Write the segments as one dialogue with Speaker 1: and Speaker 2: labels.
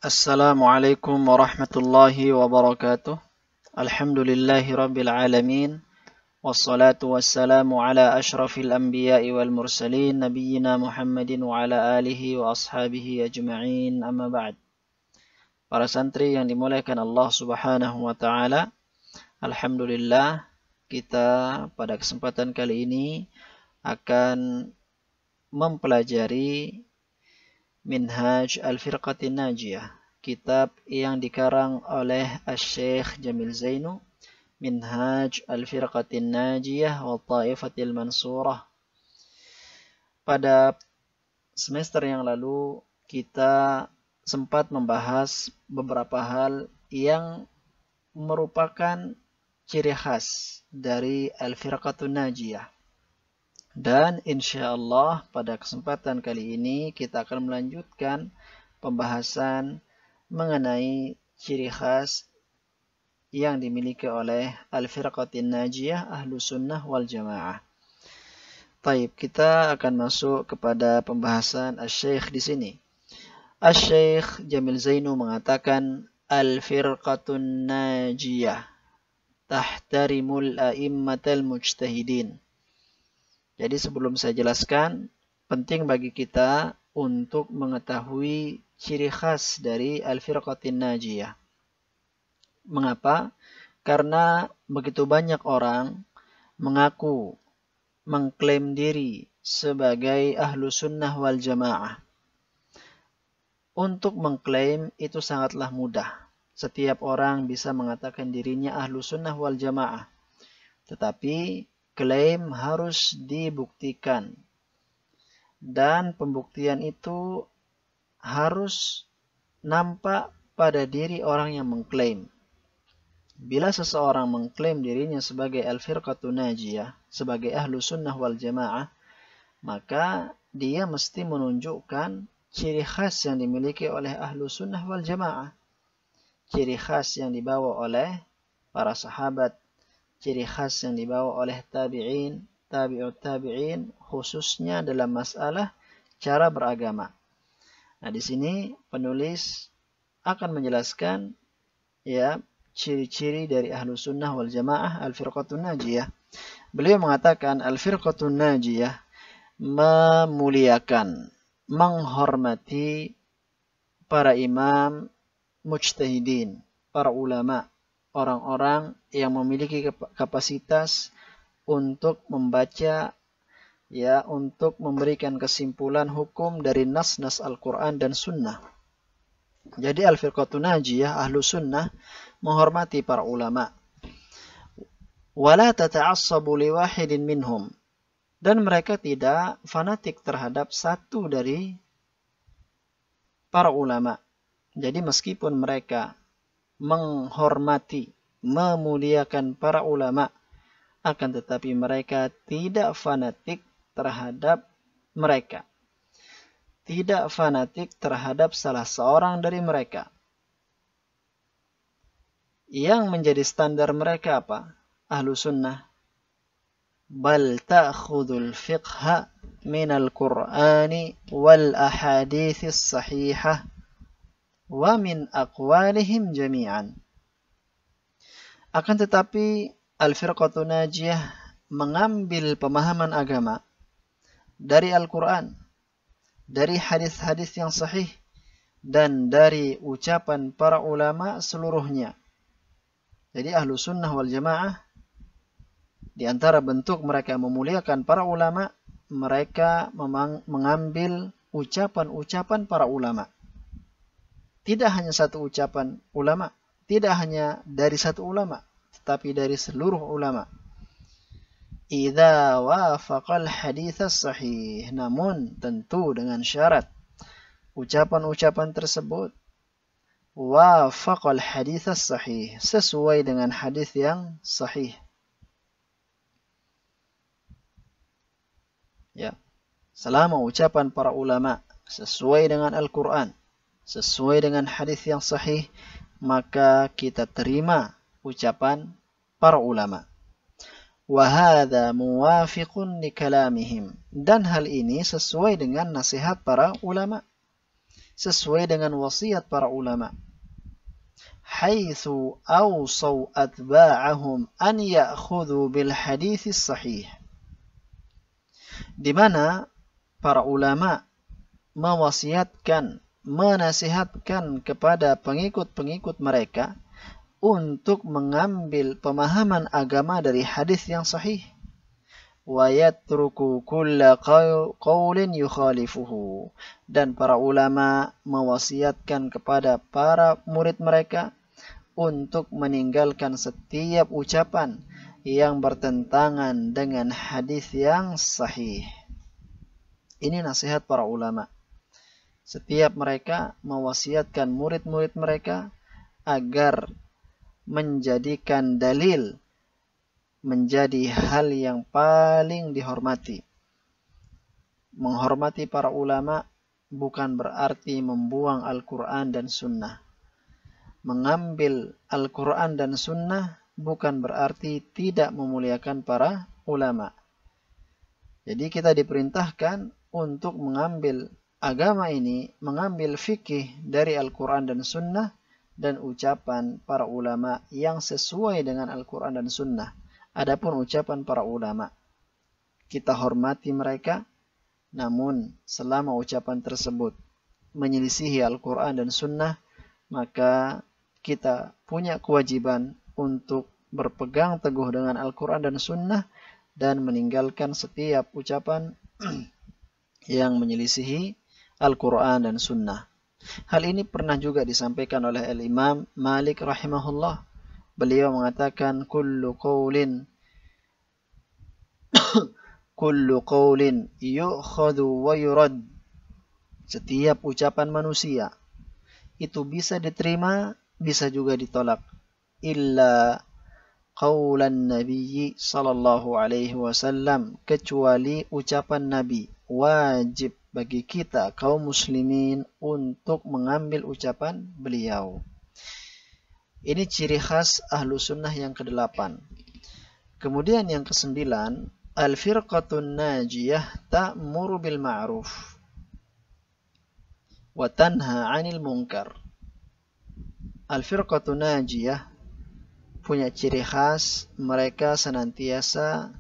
Speaker 1: Assalamualaikum warahmatullahi wabarakatuh. Alhamdulillahi rabbil alamin. Wassalatu wassalamu ala ashrafil anbiya'i wal mursalin nabiyyina Muhammadin wa ala alihi wa ashabihi ajma'in, amma ba'd. Para santri yang dimuliakan Allah Subhanahu wa taala, alhamdulillah kita pada kesempatan kali ini akan mempelajari Minhaj Al-Firqatin Najiyah, kitab yang dikarang oleh Asy-Syaikh Jamil Zainu, Minhaj Al-Firqatin Najiyah wa Ta'ifatil Mansurah. Pada semester yang lalu kita sempat membahas beberapa hal yang merupakan ciri khas dari Al-Firqatun Najiyah. Dan insya Allah pada kesempatan kali ini kita akan melanjutkan pembahasan mengenai ciri khas yang dimiliki oleh Al-Firqatin Najiyah Ahlus Sunnah wal Jamaah. Baik, kita akan masuk kepada pembahasan Asy-Syaikh di sini. Asy-Syaikh Jamil Zainu mengatakan Al-Firqatun Najiyah tahtarimul a'immatal mujtahidin. Jadi sebelum saya jelaskan, penting bagi kita untuk mengetahui ciri khas dari Al-Firqatin Najiyah. Mengapa? Karena begitu banyak orang mengaku, mengklaim diri sebagai Ahlu Sunnah wal Jamaah. Untuk mengklaim itu sangatlah mudah. Setiap orang bisa mengatakan dirinya Ahlu Sunnah wal Jamaah. Tetapi klaim harus dibuktikan, dan pembuktian itu harus nampak pada diri orang yang mengklaim. Bila seseorang mengklaim dirinya sebagai Al-Firqatun Najiyah, sebagai Ahlu Sunnah wal Jamaah, maka dia mesti menunjukkan ciri khas yang dimiliki oleh Ahlu Sunnah wal Jamaah, ciri khas yang dibawa oleh para sahabat, ciri khas yang dibawa oleh tabi'in, tabi'ut tabi'in, khususnya dalam masalah cara beragama. Nah, di sini penulis akan menjelaskan ya ciri-ciri dari Ahlu Sunnah wal Jamaah Al-Firqatun Najiyah. Beliau mengatakan Al-Firqatun Najiyah memuliakan, menghormati para imam mujtahidin, para ulama, orang-orang yang memiliki kapasitas untuk membaca, ya, untuk memberikan kesimpulan hukum dari nas-nas Al-Quran dan Sunnah. Jadi Al-Firqatun Najiyah, Ahlu Sunnah, menghormati para ulama. Wala tata'assabu liwahidin minhum. Dan mereka tidak fanatik terhadap satu dari para ulama. Jadi meskipun mereka menghormati, memuliakan para ulama, akan tetapi mereka tidak fanatik terhadap mereka. Tidak fanatik terhadap salah seorang dari mereka. Yang menjadi standar mereka apa? Ahlu Sunnah. Bal ta'khudul fiqha minal Qur'ani wal ahadithis sahihah wa min aqwalihim jami'an. Akan tetapi Al-Firqatun Najiyah mengambil pemahaman agama dari Al-Quran, dari hadis-hadis yang sahih, dan dari ucapan para ulama seluruhnya. Jadi Ahlu Sunnah wal Jamaah, di antara bentuk mereka memuliakan para ulama, mereka mengambil ucapan-ucapan para ulama. Tidak hanya satu ucapan ulama, tidak hanya dari satu ulama, tetapi dari seluruh ulama. Idza wafaqal hadits sahih, namun tentu dengan syarat ucapan-ucapan tersebut wafaqal hadits sahih, sesuai dengan hadis yang sahih. Ya, selama ucapan para ulama sesuai dengan Al-Quran, sesuai dengan hadis yang sahih, maka kita terima ucapan para ulama. Wa hadza muwafiqun li kalamihim, dan hal ini sesuai dengan nasihat para ulama. sesuai dengan wasiat para ulama. Haitsu awsaw atba'ahum an ya'khudhu bil hadits sahih. Di mana para ulama mewasiatkan, menasihatkan kepada pengikut-pengikut mereka untuk mengambil pemahaman agama dari hadis yang sahih. Wa yatruku kulla qaulin yukhalifuhu. Dan para ulama mewasiatkan kepada para murid mereka untuk meninggalkan setiap ucapan yang bertentangan dengan hadis yang sahih. Ini nasihat para ulama. Setiap mereka mewasiatkan murid-murid mereka agar menjadikan dalil menjadi hal yang paling dihormati. Menghormati para ulama bukan berarti membuang Al-Quran dan Sunnah. Mengambil Al-Quran dan Sunnah bukan berarti tidak memuliakan para ulama. Jadi kita diperintahkan untuk mengambil agama ini, mengambil fikih dari Al-Quran dan Sunnah dan ucapan para ulama yang sesuai dengan Al-Quran dan Sunnah. Adapun ucapan para ulama, kita hormati mereka, namun selama ucapan tersebut menyelisihi Al-Quran dan Sunnah, maka kita punya kewajiban untuk berpegang teguh dengan Al-Quran dan Sunnah dan meninggalkan setiap ucapan yang menyelisihi Al-Quran dan Sunnah. Hal ini pernah juga disampaikan oleh Al-Imam Malik rahimahullah. Beliau mengatakan kullu qawlin yu'khadhu wa yurad. Setiap ucapan manusia itu bisa diterima, bisa juga ditolak. Illa qawlan Nabi sallallahu alaihi wasallam, kecuali ucapan Nabi. Wajib bagi kita kaum muslimin untuk mengambil ucapan beliau. Ini ciri khas ahlu sunnah yang ke-8. Kemudian yang ke-9, al-firqatun najiyah ta'muru bil ma'ruf wa tanha 'anil munkar. Al-firqatun najiyah punya ciri khas, mereka senantiasa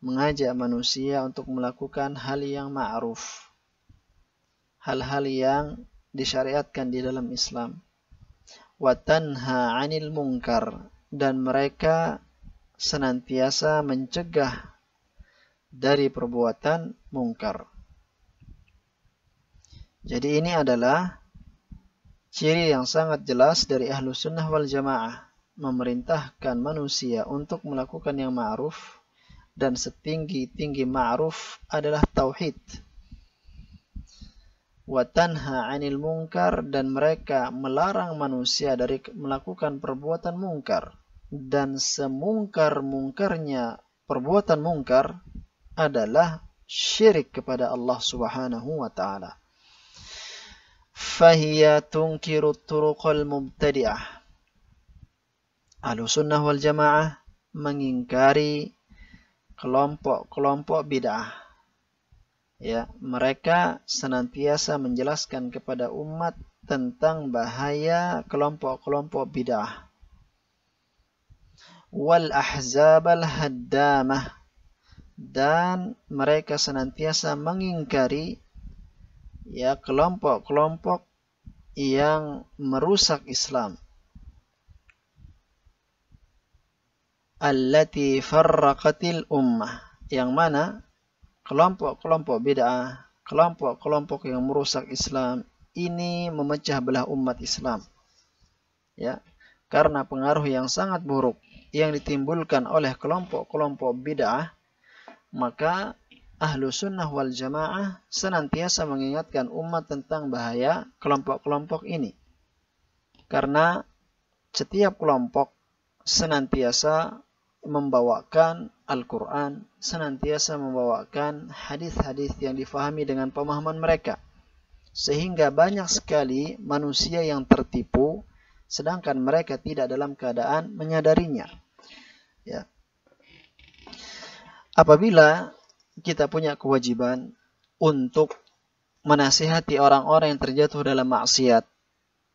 Speaker 1: mengajak manusia untuk melakukan hal yang ma'ruf, hal-hal yang disyariatkan di dalam Islam. Wa tanha 'anil munkar, dan mereka senantiasa mencegah dari perbuatan mungkar. Jadi ini adalah ciri yang sangat jelas dari ahlu sunnah wal jamaah, memerintahkan manusia untuk melakukan yang ma'ruf, dan setinggi-tinggi ma'ruf adalah tauhid. Wa tanha 'anil munkar, dan mereka melarang manusia dari melakukan perbuatan mungkar, dan semungkar-mungkarnya perbuatan mungkar adalah syirik kepada Allah Subhanahu wa taala. Fahiya tunkiru turuqal mubtadi'ah. Ahlussunnah wal jamaah mengingkari kelompok-kelompok bid'ah. Ya, mereka senantiasa menjelaskan kepada umat tentang bahaya kelompok-kelompok bid'ah. Wal ahzabal haddamah, dan mereka senantiasa mengingkari ya kelompok-kelompok yang merusak Islam. Allati farraqatil ummah, yang mana kelompok-kelompok bid'ah, kelompok-kelompok yang merusak Islam ini memecah belah umat Islam. Ya, karena pengaruh yang sangat buruk yang ditimbulkan oleh kelompok-kelompok bid'ah, maka ahlu sunnah wal jamaah senantiasa mengingatkan umat tentang bahaya kelompok-kelompok ini. Karena setiap kelompok senantiasa membawakan Al-Quran, senantiasa membawakan hadis-hadis yang difahami dengan pemahaman mereka. Sehingga banyak sekali manusia yang tertipu, sedangkan mereka tidak dalam keadaan menyadarinya. Ya. Apabila kita punya kewajiban untuk menasihati orang-orang yang terjatuh dalam maksiat,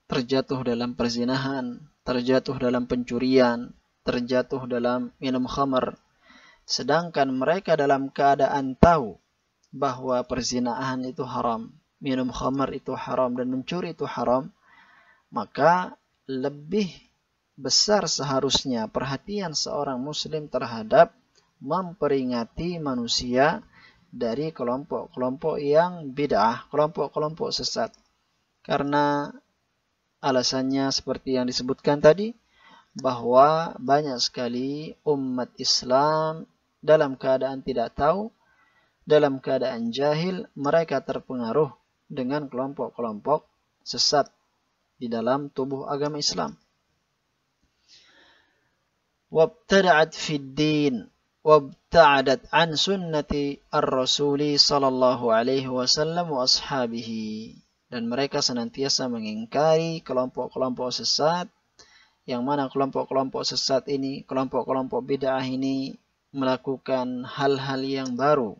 Speaker 1: terjatuh dalam perzinahan, terjatuh dalam pencurian, terjatuh dalam minum khamar, sedangkan mereka dalam keadaan tahu bahwa perzinahan itu haram, minum khamar itu haram, dan mencuri itu haram, maka lebih besar seharusnya perhatian seorang muslim terhadap memperingati manusia dari kelompok-kelompok yang bid'ah, kelompok-kelompok sesat. Karena alasannya seperti yang disebutkan tadi, bahwa banyak sekali umat Islam dalam keadaan tidak tahu, dalam keadaan jahil, mereka terpengaruh dengan kelompok-kelompok sesat di dalam tubuh agama Islam. Wabtada'at fid din wabta'adat an sunnati ar-rasuli sallallahu alaihi wasallam wa ashabihi. Dan mereka senantiasa mengingkari kelompok-kelompok sesat, yang mana kelompok-kelompok sesat ini, kelompok-kelompok bid'ah ini melakukan hal-hal yang baru,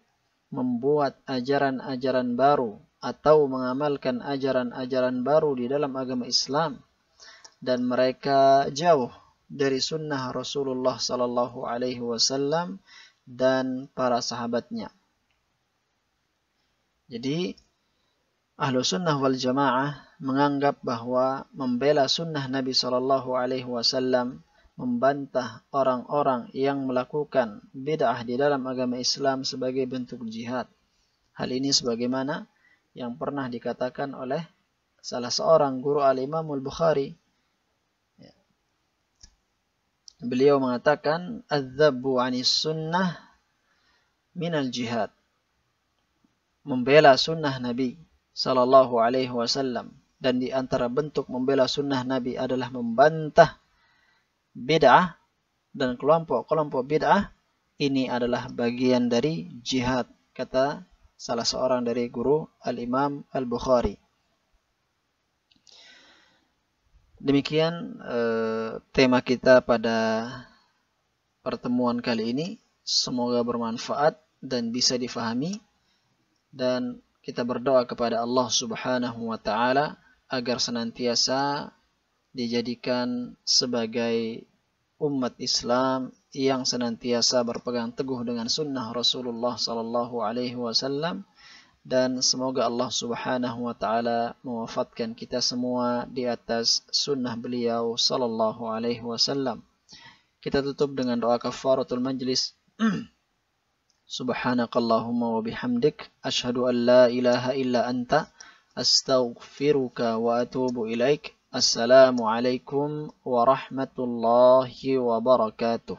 Speaker 1: membuat ajaran-ajaran baru, atau mengamalkan ajaran-ajaran baru di dalam agama Islam, dan mereka jauh dari sunnah Rasulullah sallallahu alaihi wasallam dan para sahabatnya. Jadi Ahlu sunnah wal jamaah menganggap bahwa membela sunnah Nabi sallallahu alaihi wasallam, membantah orang-orang yang melakukan bid'ah di dalam agama Islam sebagai bentuk jihad. Hal ini sebagaimana yang pernah dikatakan oleh salah seorang guru al-Imam al-Bukhari. Beliau mengatakan, "Adz-dzabbu 'anis sunnah minal jihad." Membela sunnah Nabi sallallahu alaihi wasallam, dan di antara bentuk membela sunnah Nabi adalah membantah bid'ah dan kelompok-kelompok bid'ah. Ini adalah bagian dari jihad, kata salah seorang dari guru al-Imam al-Bukhari. Demikian tema kita pada pertemuan kali ini. Semoga bermanfaat dan bisa difahami. Dan kita berdoa kepada Allah Subhanahu wa Ta'ala agar senantiasa dijadikan sebagai umat Islam yang senantiasa berpegang teguh dengan sunnah Rasulullah sallallahu alaihi wasallam, dan semoga Allah Subhanahu wa Ta'ala mewafatkan kita semua di atas sunnah beliau sallallahu alaihi wasallam. Kita tutup dengan doa kafaratul majlis. Subhanakallahumma wa bihamdik, asyhadu an la ilaha illa anta, astaghfiruka wa atubu ilaik. Assalamualaikum warahmatullahi wabarakatuh.